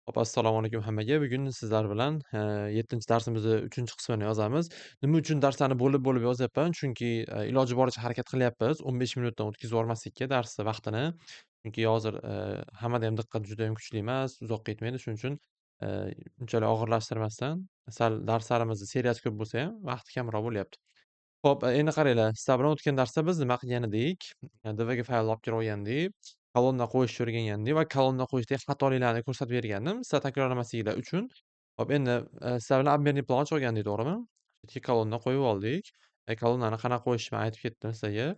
Hop, assalomu alaykum hammaga. Bugun sizlar bilan 7-chi darsimizni 3-chi qismini yozamiz. Nima uchun darslarni bo'lib yozyapman? Chunki iloji boricha harakat qilyapmiz 15 minutdan o'tkazib yubormaslikka darsni vaqtini. Chunki hozir hammada ham diqqat juda ham kuchli emas, uzoqqa ketmaydi. Shuning uchun unchalik og'irlashtirmasdan, sal darslarimizni seriyasi ko'p bo'lsa ham vaqti kamroq bo'lyapti. Xo'p, endi qaranglar, sizlar bilan o'tgan darsda biz nima qilgan edik? DVG fayl olib kelib olgandik, kolonna qo'yishni o'rgangandik va kolonna qo'yishdagi xatoliklarni ko'rsatib bergandim, sizlar takrorlamasliginglar uchun. Hop, endi sizlar bilan обменный plan ochib olgandik, to'g'rimi? Ikki kolonna qo'yib oldik. Kolonnani qanaqa qo'yishni man aytib ketdim sizlarga.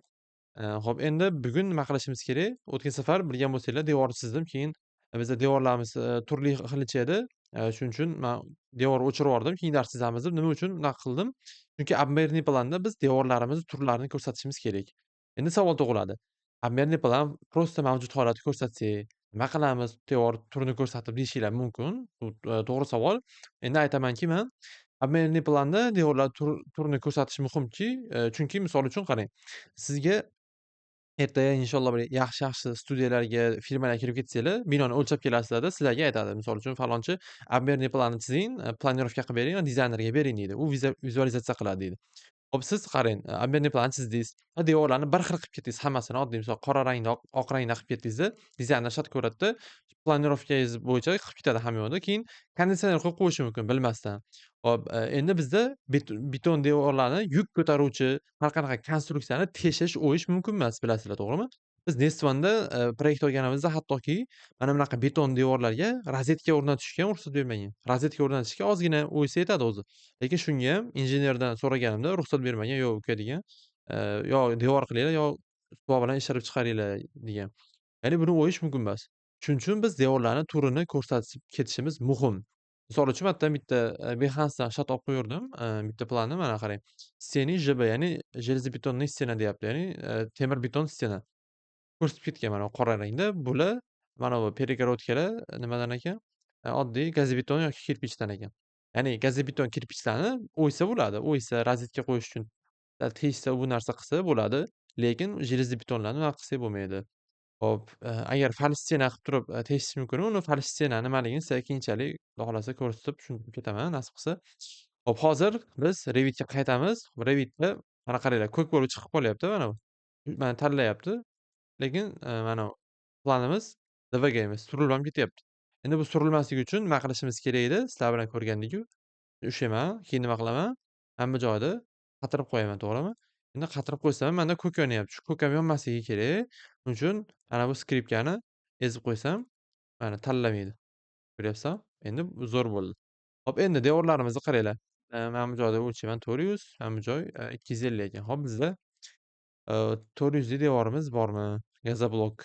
Xo'p, endi bugun nima qilishimiz kerak? O'tgan safar bilgan bo'lsanglar, devorni chizdim. Keyin bizda devorlarimiz turli xilcha edi. Shuning uchun man devorni o'chirib yubordim. Keyin dars chizamiz deb. Nima uchun bunaqa qildim? Chunki обмерный planda biz devorlarimizni turlarini ko'rsatishimiz kerak. Endi savol tug'iladi. Обмерный plan просто mavjud holatni ko'rsatsak, nima qilamiz? Devor turini ko'rsatib deyishinglar mumkin. Bu to'g'ri savol. Endi aytamanki man обмерный planda devorlar turini ko'rsatish muhimki, chunki misol uchun qarang, sizga ertaga inshaalloh bir yaxshi studiyalarga, firmalarga kirib ketsanglar, binoni o'lchab kelasizlarda, sizlarga aytadi. Misol uchun falonchi обмерный planni chizing, planirovka qilib bering va dizaynerga bering deydi. U vizualizatsiya qiladi deydi. Hop, siz qarang, обменный plan chizdingiz va devorlarni bir xil qilib ketdingiz hammasini. Oddiy misol qora rangda, oq rangda qilib ketdingizda, dizayner shart ko'radida, planirovkangiz bo'yicha qilib ketadi hamma yoqda. Keyin konditsioner qo'yib qo'yishi mumkin bilmasdan. Hop, endi bizda beton devorlarni yuk ko'taruvchi har qanaqa konstruksiyani teshish, o'yish mumkin emas, bilasizlar, to'g'rimi? Biz Nestvanda proyekt olganimizda hattoki mana bunaqa beton devorlarga rozetka o'rnatishga ruxsat bermagan. Rozetka o'rnatishga ozgina o'ysa yetadi o'zi. Lekin shunga ham injenerdan so'raganimda ruxsat bermagan. "Yo'q uka" degan. "Yo devor qilinglar, yo ustuvor bilan ishirib chiqaringlar" degan. Ya'ni buni o'yish mumkin emas. Shuning uchun biz devorlarni turini ko'rsatib ketishimiz muhim. Misol uchun bitta Behans'dan shat olib qo'yuvdim, bitta planni mana qarang. Steniy JB, ya'ni железобетонный stena deyapti. Ya'ni temir beton stena. Ko'rsatib ketgan mana qora rangda. Bular mana bu перегородкаlar nimadan ekan? Oddiy gazobeton yoki kirpichdan ekan. Ya'ni gazobeton kirpichlarni o'ysa bo'ladi. O'ysa, rozetka qo'yish uchun teshsa, bu narsa qilsa bo'ladi. Lekin железобетонlarni unaqa qilsak bo'lmaydi. Hop, agar falstena qilib turib, teshish mumkin. Uni falstena nimaligini sizlarga keyinchalik Xudo xohlasa ko'rsatib tushuntirib ketaman, nasib qilsa. Hop, hozir biz Revitga qaytamiz. Revitda mana qaranglar, ko'k bo'lib chiqib qolyapti mana bu. Mana tanlayapti. Lekin mana planimiz DVG emas, surilib ham ketyapti. Endi bu surilmasligi uchun nima qilishimiz kerak edi? Sizlar bilan ko'rgandek-ku. Ushlayman, keyin nima qilaman? Hamma joyida qatirib qo'yaman, to'g'rimi? Endi qatirib qo'ysam, manda ko'k yonyapti. Shu ko'k ham yonmasligi kerak. Shuning uchun mana bu skripkani ezib qo'ysam, mana tanlamaydi. Ko'ryapsan? Endi bu zo'r bo'ldi. Hop, endi devorlarimizni qaranglar. Mana bu joyda o'lchayman 400, mana bu joy 250 ekan. Hop, bizda 400 lik devorimiz bormi? Gazoblok.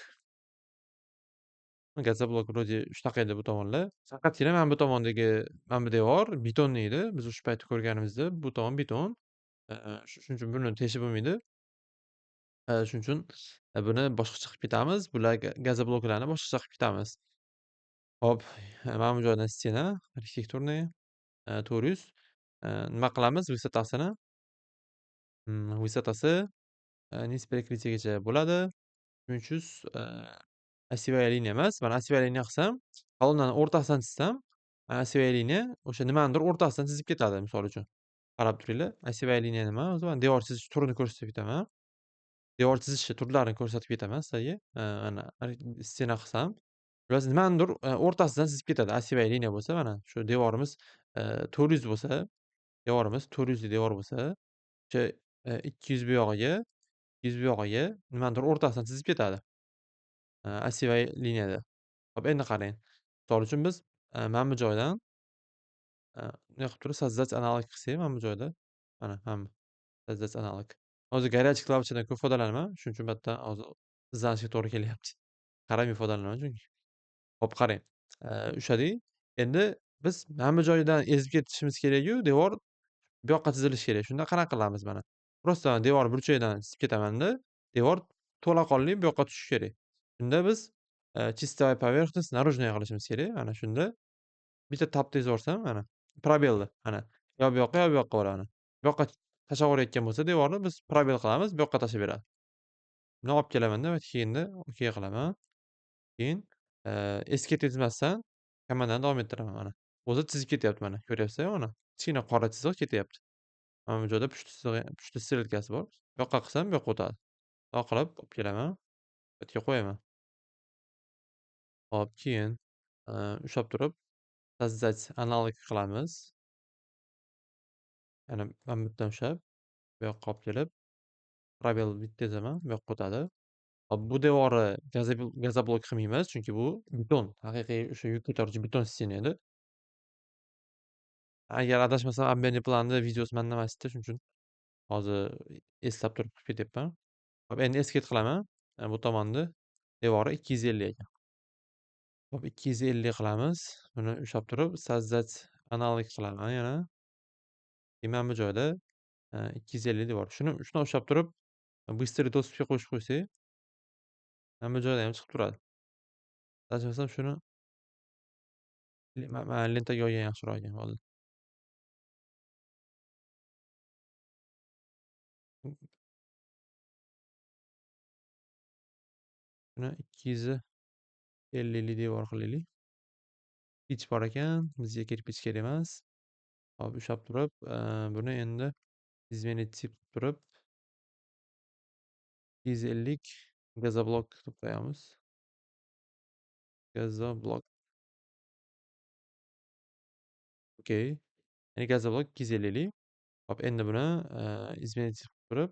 Gazoblok вроде shunaqa edi bu tomonlar. Faqatgina mana bu tomondagi mana bu devor beton edi. Biz o'sha paytda ko'rganimizda bu tomon beton. Shuning uchun buni teshib bo'lmaydi. Shuning uchun buni boshqacha qilib ketamiz. Bular gazobloklarni boshqacha qilib ketamiz. Hop, mana bu joydan stena arxitekturniy 400. Nima qilamiz vысотасini? Vысотасы низ перекрытиеgacha bo'ladi. 300 осевая liniya emas. Mana осевая liniya qilsam, kolonnani o'rtasidan chizsam, осевая liniya o'sha nimanidir o'rtasidan chizib ketadi, misol uchun. Qarab turinglar. Осевая liniya nima? O'zi mana devor chizish turini ko'rsatib ketaman. Devor chizishni turlarini ko'rsatib ketaman sizlarga. Mana stena qilsam, ular nimanidir o'rtasidan chizib ketadi. Осевая liniya bo'lsa, mana shu devorimiz 400 bo'lsa, devorimiz 400 lik devor bo'lsa, o'sha 200 bu yog'iga, 100 bu yog'iga nimanidir o'rtasidan chizib ketadi. Осевая liniyada. Hop, endi qarang. Misol uchun biz mana bu joydan bunday qilib turib создать аналог qilsak, mana bu joyda mana hamma создать аналог. Hozir горячий klavichadan ko'p foydalanaman. Shuning uchun bu yerda hozir izlanishga to'g'ri kelyapti. Qaramay foydalanaman chunki. Hop, qarang. Ushladik. Endi biz mana bu joyidan ezib ketishimiz kerak-yu, devor bu yoqqa chizilishi kerak. Shunda qanaqa qilamiz mana? Просто devor burchagidan chizib ketamanda, devor to'laqonli bu yoqqa tushishi kerak. Shunda biz чистая поверхность наружная qilishimiz kerak. Mana shunda bitta tab yuborsam, mana probelni, mana yo bu yoqqa, yo bu yoqqa bo'ladi. Bu yoqqa tashlab yuborayotgan bo'lsa devorni biz probel qilamiz, bu yoqqa tashlab beradi. Buni olib kelamanda va keyinda OK qilaman. Keyin eski ketmasdan Kamandan davom ettiraman mana. O'zi chizib ketyapti mana. Ko'ryapsiz-ku mana? Kichkina qora chiziq ketyapti. Mana bu joyda pushti chizig'i pushti strelkasi bor. Bu yoqqa qilsam bu yoqqa o'tadi. Bundoq qilib olib kelaman. Bu yerga qo'yaman. Hop, keyin ushlab turib soздать analog qilamiz. Yana mana bu yerdan ushlab, bu yoqqa olib kelib, probel bitkazaman, bu yoqqa o'tadi. Hop, bu devori gazoblok qilmaymiz, chunki bu beton. Haqiqiy o'sha yuk ko'taruvchi beton stena edi. Agar adashmasam, обменный planni videosi manda emasdi, shuning uchun hozir eslab turib qilib ketyapman. Hop, endi eskiz qilaman. Bu tomonni devori 250 ekan. Hop, 250 qilamiz. Buni ushlab turib, soздать analog qilaman yana. Mana bu joyda 250 devor. Shuni ushlab turib, быстрый доступga qo'shib qo'ysak, mana bu joyda ham chiqib turadi. Adashmasam shuni mana lentaga olgan yaxshiroq ekan hozir. Shuni 250 devor qilaylik. Pech bor ekan, bizga kirpich kerak emas. Hop, ushlab turib, buni endi изменить tip qilib turib, 250 gazoblok qilib qo'yamiz. Gazoblok. Okey. Ya'ni gazoblok 250lik. Hop, endi buni изменить qilib turib,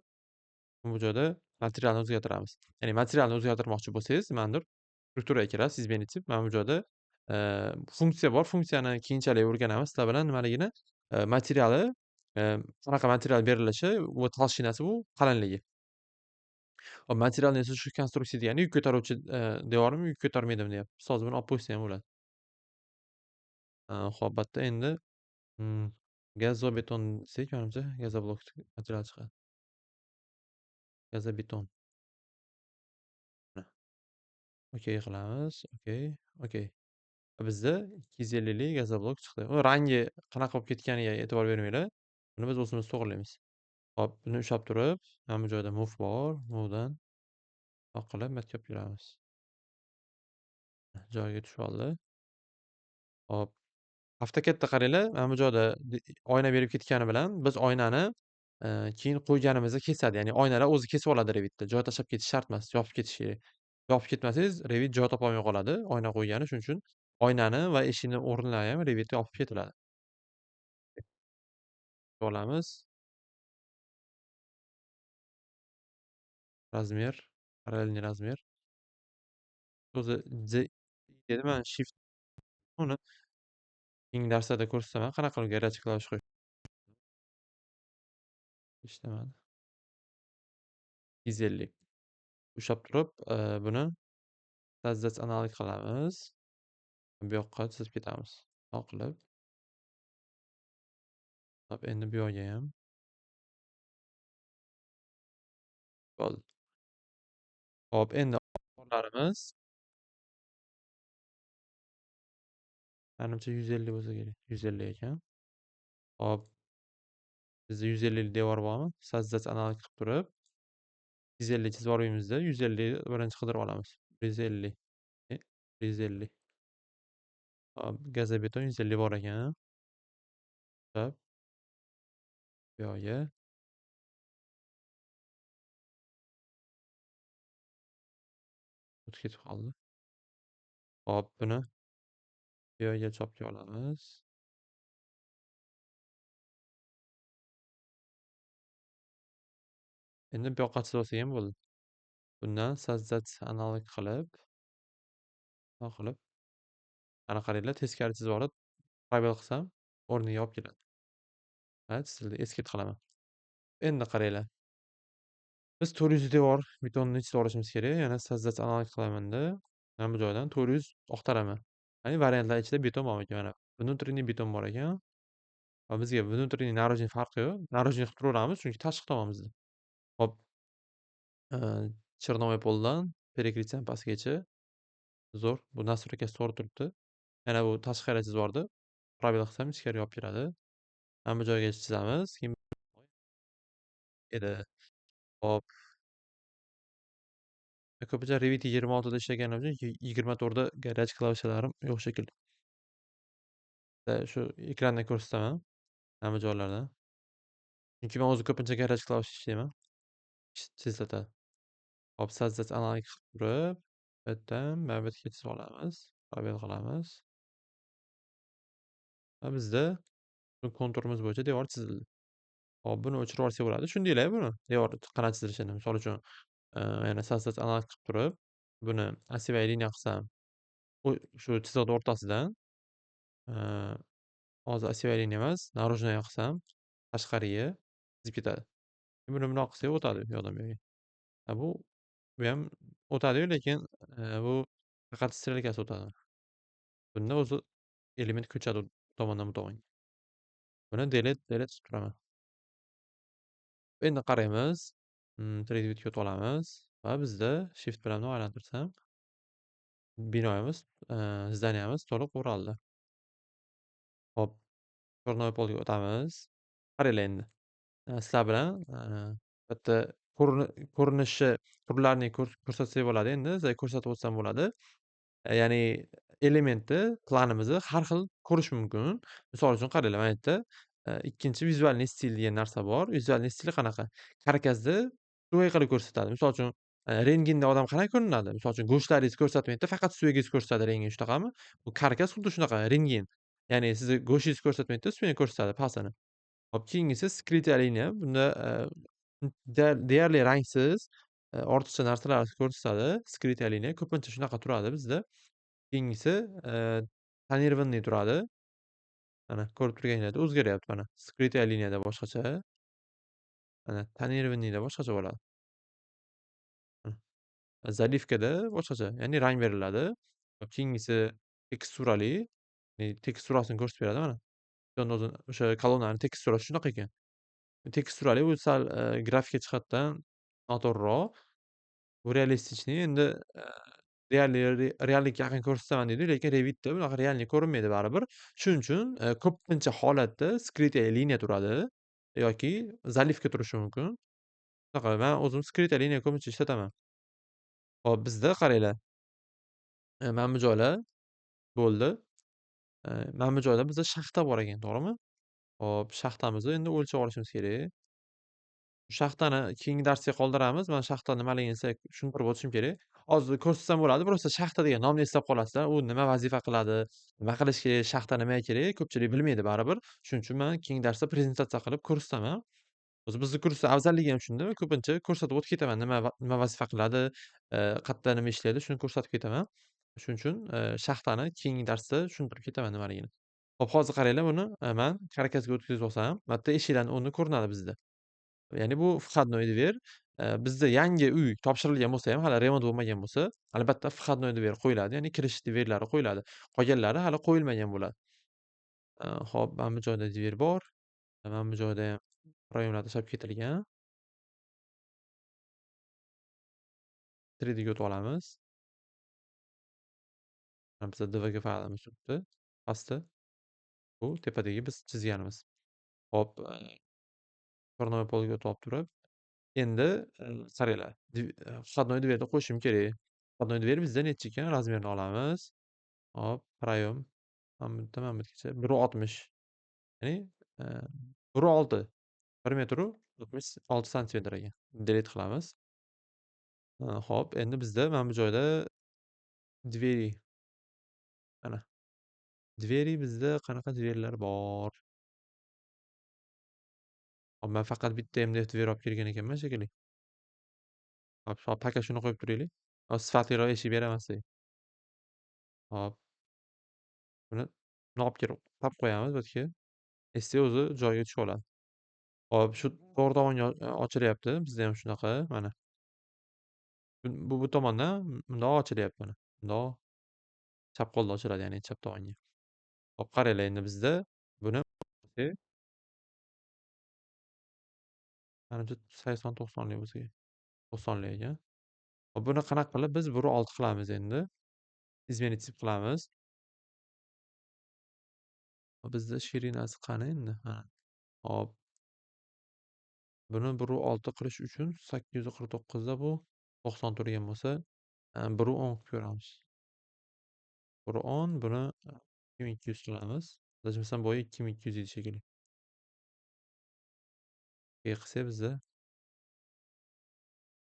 bu joyda materialni o'zgartiramiz. Ya'ni materialni o'zgartirmoqchi bo'lsangiz, nimanidir strukturaga kirasiz, изменить deb. Mana bu joyda funksiya bor. Funksiyani keyinchalik o'rganamiz sizlar bilan. Nimaligini, materiali, qanaqa material berilishi va толщинasi bu qalinligi. Hop, materialni esa shu konstruksiya degani yuk ko'taruvchi devormi, yuk ko'tarmaydimi deyapti. Ustoz buni olib qo'ysa ham bo'ladi. Hop, bu yerda endi gazobeton desak, menimcha gazoblok material chiqadi. Gazobeton. Okey qilamiz. Okey. Bizda 250lik gazoblok chiqdi. U rangi qanaqa bo'lib ketganiga e'tibor bermanglar. Buni biz o'zimiz to'g'irlaymiz. Hop, buni ushlab turib, mana bu joyda move bor. Move'dan qilib bu yerga olib kelamiz. Joyiga tushib oldi. Hop. Avtokadda qaranglar, mana bu joyda oyna berib ketgani bilan biz oynani keyin qo'yganimizda kesadi. Ya'ni oynalar o'zi kesib oladi Revitda. Joy tashlab ketish shart emas, yopib ketish kerak. Yopib ketmasangiz, Revit joy topolmay qoladi, oyna qo'ygani. Shuning uchun oynani va eshikni o'rnlari ham Revitga yopib ketiladi. Olamiz. Razmer, parallelniy razmer. O'zi dedi, man shift uni keyingi darslarda ko'rsataman, qanaqa qilib garaj klavish qo'yish. Ishlamadi. 250. Ushlab turib, buni soздать analog qilamiz. Bu yoqqa chizib ketamiz. Bundoq qilib. Hop, endi bu yoqqa ham. Bo'ldi. Hop, endi devorlarimiz menimcha 150 bo'lsa kerak. 150 ekan. Hop, bizda 150lik devor bormi? Soздать analog qilib turib, 250 chizib yuborimizda 150 birinchi qidirib olamiz. 150. 150. Hop, gazobeton 150 bor ekan. Hop, bu yoqqa. O'tib ketib qoldi. Hop, buni bu yoqqa chopga olamiz. Endi bu yoqqa chizib olsak ham bo'ldi. Bundan soздать analog qilib, bundoq qilib, ana qaranglar, teskari chizib olib, probel qilsam, o'rniga olib keladi. Ha, chizildi. Eskert qilaman. Endi qaranglar. Biz 400 devor betonni chizib olishimiz kerak. Yana soздать analog qilamanda, mana bu joydan 400 oqtaraman. Ya'ni variantlar ichida beton bor ekan mana. Внутренний beton bor ekan. Va bizga внутренний, наружный farqi yo'q. Наружный qilib turaveramiz, chunki tashqi tomon bizda. Hop, черновой poldan перекрытием pastgacha. Zo'r. Bu настройкasi to'g'ri turibdi. Yana bu tashqariga chizib yubordi. Probel qilsam ichkariga olib kiradi. Mana bu joyga chizamiz. Keyin edi. Hop. Ko'pincha Revit 26 da ishlaganim uchun 24 da garaj klavishalarim yo'q shekilli. Shu ekranda ko'rsataman hamma joylarda. Chunki men o'zi ko'pincha garaj klavish ishlayman. Tezlatadi. Hop, sozdать analog qilib turib, bu yerdan mana bu yerga kesib olamiz. Probel qilamiz. Va bizda konturimiz bo'yicha devor chizildi. Hop, buni o'chirib yuborsak bo'ladi. Shundaylar buni devor qanaqa chizilishini. Misol uchun, yana sozdать analog qilib turib, buni осевая liniya qilsam, shu chiziqni o'rtasidan, hozir осевая liniya emas, наружная qilsam, tashqariga chizib ketadi. Buni bundoq qilsak o'tadi u yoqdan bu yoqqa. Bu ham o'tadi-yu, lekin bu faqat strelkasi o'tadi. Bunda o'zi element ko'chadi u tomondan bu tomonga. Buni delete qilib turaman. Endi qaraymiz. 3D view o'tib olamiz va bizda shift bilan bundoq aylantirsam, binomiz, zdaniyamiz to'liq o'raldi. Hop, черновой polga o'tamiz. Qaranglar endi. Sizlar bilan bitta ko'rinishi turlarini ko'rsatsak bo'ladi endi. Sizlarga ko'rsatib o'tsam bo'ladi. Ya'ni elementni, planimizni har xil ko'rish mumkin. Misol uchun qaranglar, mana yerda ikkinchi vizualniy stil degan narsa bor. Vizualniy stil qanaqa? Karkasni suvga qilib ko'rsatadi. Misol uchun, rentgenda odam qanaqa ko'rinadi? Misol uchun go'shtlaringizni ko'rsatmaydi, faqat suyangizni ko'rsatadi rentgen, shunaqami? Bu karkas xuddi shunaqa rentgen. Ya'ni sizni go'shtingizni ko'rsatmaydi, suyakni ko'rsatadi, pasini. Hop, keyingisi skrytая liniya. Bunda deyarli rangsiz, ortiqcha narsalarni ko'rsatadi. Skrytая liniya ko'pincha shunaqa turadi bizda. Keyingisi, tonirovaniy turadi. Mana ko'rib turganinglardek o'zgaryapti mana. Skrytая liniyada boshqacha, mana tonirovaniyyda boshqacha bo'ladi. Mana. Zalivkada boshqacha, ya'ni rang beriladi. Keyingisi teksturali, ya'ni teksturasini ko'rsatib beradi mana. O'sha kolonnani teksturasi shunaqa ekan. Teksturali u sal grafika jihatdan noto'g'riroq. Bu realistichniy. Endi deyarli reallikka yaqin ko'rsataman deydi, lekin Revitda bunaqa realniy ko'rinmaydi baribir. Shuning uchun ko'pincha holatda skrytая liniya turadi yoki zalivka turishi mumkin. Shunaqa, men o'zim skrytая liniya ko'pincha ishlataman. Hop, bizda qaranglar, mana bu joylar bo'ldi. Mana bu joyda bizda shaxta bor ekan, to'g'rimi? Hop, shaxtamizni endi o'lchab olishimiz kerak. Shaxtani keyingi darsga qoldiramiz. Men shaxta nimaligini sizlarga tushuntirib o'tishim kerak. Hozir ko'rsatsam bo'ladi, просто shaxta degan nomni eslab qolasizlar. U nima vazifa qiladi, nima qilish kerak, shaxta nimaga kerak, ko'pchilik bilmaydi baribir. Shuning uchun men keyingi darsda prezentatsiya qilib ko'rsataman. O'zi bizni kursda afzalligi ham shunda, ko'pincha ko'rsatib o'tib ketaman. Nima vazifa qiladi, qayerda nima ishlaydi, shuni ko'rsatib ketaman. Shuning uchun shaxtani keyingi darsda tushuntirib ketaman nimaligini. Hop, hozir qaranglar, buni men karkasga o'tkazib olsam, bu yerda eshiklarning o'rni ko'rinadi bizda. Ya'ni bu входной dver. Bizda yangi uy topshirilgan bo'lsa ham, hali remont bo'lmagan bo'lsa, albatta входной dver qo'yiladi, ya'ni kirish dverlari qo'yiladi. Qolganlari hali qo'yilmagan bo'ladi. Hop, mana bu joyda dver bor. Mana bu joyda ham proyemlar tashlab ketilgan. 3D ga o'tib olamiz. Mana bizda DVG faylimiz turibdi pastda. Bu tepadagi biz chizganimiz. Hop, черновой polga o'tib olib turib, endi qaranglar, входной dverni qo'shishim kerak. Входной dver bizda necha ekan? Razmerini olamiz. Hop, проем. Mana bu yerdan mana bu yergacha 1.60. Ya'ni 1.6. 1 metr 66 santimetr ekan. Delete qilamiz. Hop, endi bizda mana bu joyda двери. Mana. Двери bizda qanaqa dverlar bor? Hop, men faqat bitta MDF dver olib kelgan ekanman shekilli. Hop, taka shuni qo'yib turaylik. Hop, sifatliroq eshik beraman sizga. Hop, buni olib kelib tap qo'yamiz bu yerga. Eshik o'zi joyiga tushib oladi. Hop, shu to'g'ri tomonga ochilyapti. Bizda ham shunaqa, mana. Bu tomondan bundoq ochilyapti mana. Bundoq chap qo'lda ochiladi, ya'ni chap tomonga. Hop, qaranglar endi bizda buni manimcha 80-90lik bo'lsa kerak. 90lik ekan. Hop, buni qanaqa qilib biz 1.6 qilamiz endi. Изменить tip qilamiz. Bizda shirinasi qani endi? Mana. Hop. Buni 1.6 qilish uchun 849 da bu 90 turgan bo'lsa, 1.10 qilib ko'ramiz. 1.10, buni 2200 qilamiz. Adashmasam bo'yi 2200 edi shekilli. Qilsa bizda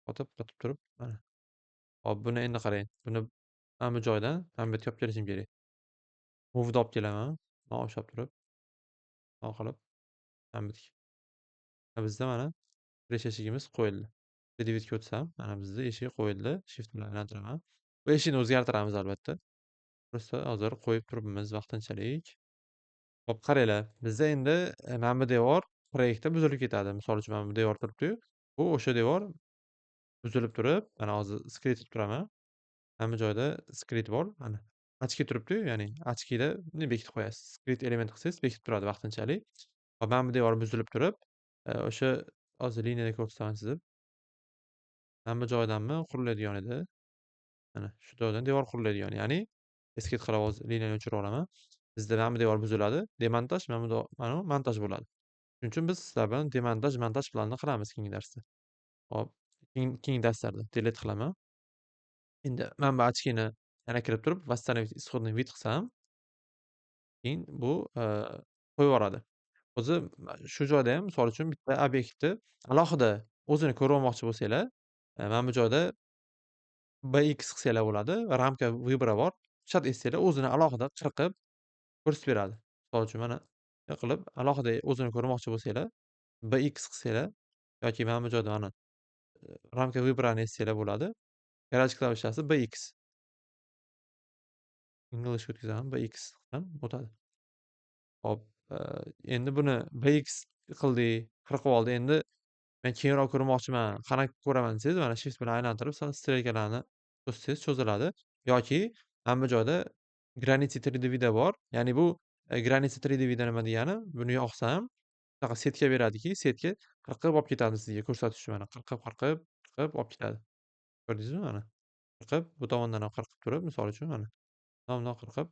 qotib turib, mana. Hop, buni endi qarang. Buni mana bu joydan mana bu yerga olib kelishim kerak. Mov'ni olib kelaman. Mana ushlab turib, bundoq qilib, mana bu yerga. Bizda mana kirish eshigimiz qo'yildi. Predvetga o'tsam, mana bizda eshik qo'yildi. Shift bilan aylantiraman. Bu eshikni o'zgartiramiz albatta. Просто hozir qo'yib turibmiz vaqtinchalik. Hop, qaranglar. Bizda endi mana bu devor proyektda buzilib ketadi. Misol uchun mana bu devor turibdi-yu. Bu o'sha devor buzilib turib, mana hozir skretib turaman. Mana bu joyda skret bor. Mana ochki turibdi-yu, ya'ni ochkida buni bekitib qo'yasiz. Skret element qilsangiz bekitib turadi vaqtinchalik. Hop, mana bu devor buzilib turib, o'sha hozir liniyada ko'rsataman chizib. Mana bu joydanmi quriladigan edi. Mana shu joydan devor quriladigan. Ya'ni eskirtib qilib hozir liniyani o'chirib olaman. Bizda mana bu devor buziladi. Demontaj mana bu mana bu montaj bo'ladi. Shuning uchun biz sizlar bilan demontaj, montaj planini qilamiz keyingi darsda. Hop, keyingi darslarda delete qilaman. Endi mana bu ochkini yana kirib turib, восстановить исходный вид qilsam, keyin bu qo'yib yuboradi. O'zi shu joyda ham misol uchun bitta obyektni alohida o'zini ko'rib olmoqchi bo'lsanglar, mana bu joyda BX qilsanglar bo'ladi. Ramka vыбора bor. Chat etsanglar o'zini alohida qirqib ko'rsatib beradi. Misol uchun mana bunday qilib alohida o'zini ko'rmoqchi bo'lsanglar, BX qilsanglar yoki mana bu joyda mana ramka выборani etsanglar bo'ladi. Garaj klavishasi BX. Englishga o'tkazaman, BX dan o'tadi. Hop, endi buni BX qildik, qirqib oldik. Endi men keyinroq ko'rmoqchiman. Qanaqa ko'raman desangiz, mana shift bilan aylantirib, strelkalarni cho'zsangiz cho'ziladi. Yoki mana bu joyda graniцы 3D vida bor. Ya'ni bu graniцы 3D vida nima degani? Buni yoqsam, shunaqa setka beradiki, setka qirqib olib ketadi sizga ko'rsatish uchun. Mana qirqib olib ketadi. Ko'rdingizmi mana? Qirqib, bu tomondan ham qirqib turib, misol uchun mana. Bundan qirqib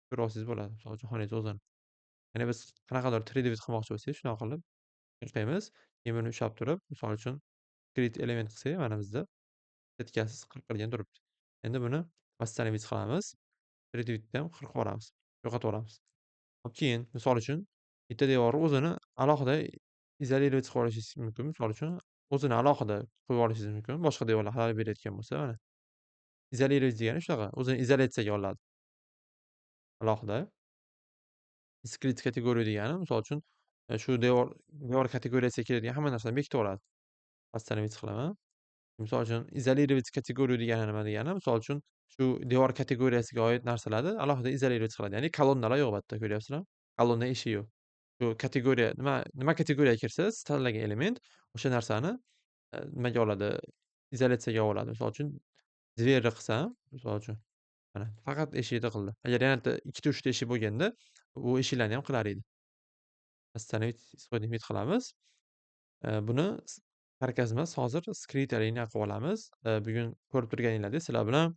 ko'rib olsangiz bo'ladi. Misol uchun xonaning o'zini. Ya'ni biz qanaqadir 3D vid qilmoqchi bo'lsak, shunaqa qilib qirqamiz. Keyin buni ushlab turib, misol uchun create element qilsak, mana bizda setkasiz qirqilgan turibdi. Endi buni восстановить qilamiz. 3D vidni ham qirqib yuboramiz, yo'qotib yuboramiz. Keyin misol uchun bitta devorni o'zini alohida izolировать qilib olishingiz mumkin. Misol uchun o'zini alohida qo'yib olishingiz mumkin. Boshqa devorlar xalal berayotgan bo'lsa, mana. Izolировать degani shunaqa, o'zini izolyatsiyaga oladi. Alohida. Discrete kategoriya degani, misol uchun, shu devor kategoriyasiga keladigan hamma narsani bekitib oladi. Восстановить qilaman. Misol uchun, izolировать kategoriya degani nima degani? Misol uchun, shu devor kategoriyasiga oid narsalarni alohida izolировать qiladi. Ya'ni kolonnalar yo'q bu yerda, ko'ryapsizlarmi? Kolonna eshigi yo'q. Shu kategoriya nima kategoriyaga kirsa, siz tanlagan element o'sha narsani nimaga oladi? Izolyatsiyaga oladi. Misol uchun, dverni qilsam, misol uchun, mana faqat eshikni qildi. Agar yana ikkita, uchta eshik bo'lganda, u eshiklarni ham qilar edi. Восстановить исходный вид qilamiz. Buni harakat emas, hozir skriptga liniya qilib olamiz. Bugun ko'rib turganinglardek sizlar bilan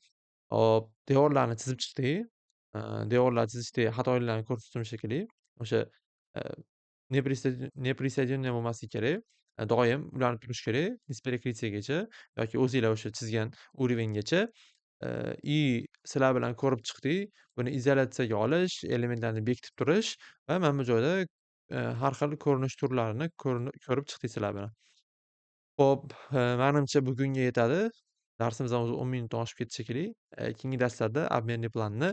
hop, devorlarni chizib chiqdik. Devorlarni chizishda xatoliklarni ko'rsatdim shekilli. O'sha неприсоединенный bo'lmasligi kerak. Doim ularni turishi kerak. Из перекрытияgacha yoki o'zinglar o'sha chizgan уровеньgacha. И sizlar bilan ko'rib chiqdik. Buni izolyatsiyaga olish, elementlarni bekitib turish va mana bu joyda har xil ko'rinish turlarini ko'rib chiqdik sizlar bilan. Xo'p, menimcha bugunga yetadi. Darsimiz ham o'zi 10 minutdan oshib ketdi shekilli. Keyingi darslarda обменный planni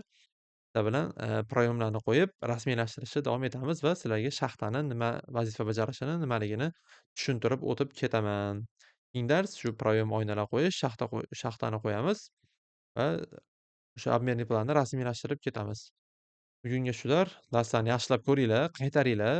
sizlar bilan proyomlarni qo'yib rasmiylashtirishda davom etamiz va sizlarga shaxtani nima vazifa bajarishini, nimaligini tushuntirib o'tib ketaman. Keyingi dars shu proyom oynalar qo'yish, shaxtani qo'yamiz va o'sha обменный planni rasmiylashtirib ketamiz. Bugunga shular. Darslarni yaxshilab ko'ringlar, qaytaringlar.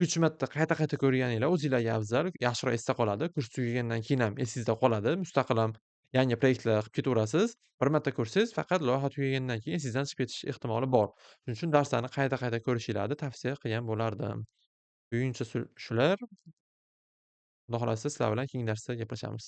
3 marta qayta ko'rganinglar o'zinglarga afzal, yaxshiroq esda qoladi. Kurs tugagandan keyin ham esingizda qoladi. Mustaqil ham yangi proyektlar qilib ketaverasiz. Bir marta ko'rsangiz, faqat loyiha tugagandan keyin esingizdan chiqib ketish ehtimoli bor. Shuning uchun darslarni qayta ko'rishinglarni tavsiya qilgan bo'lardim. Buguncha shular. Xudo xolasa sizlar bilan keyingi darsda gaplashamiz.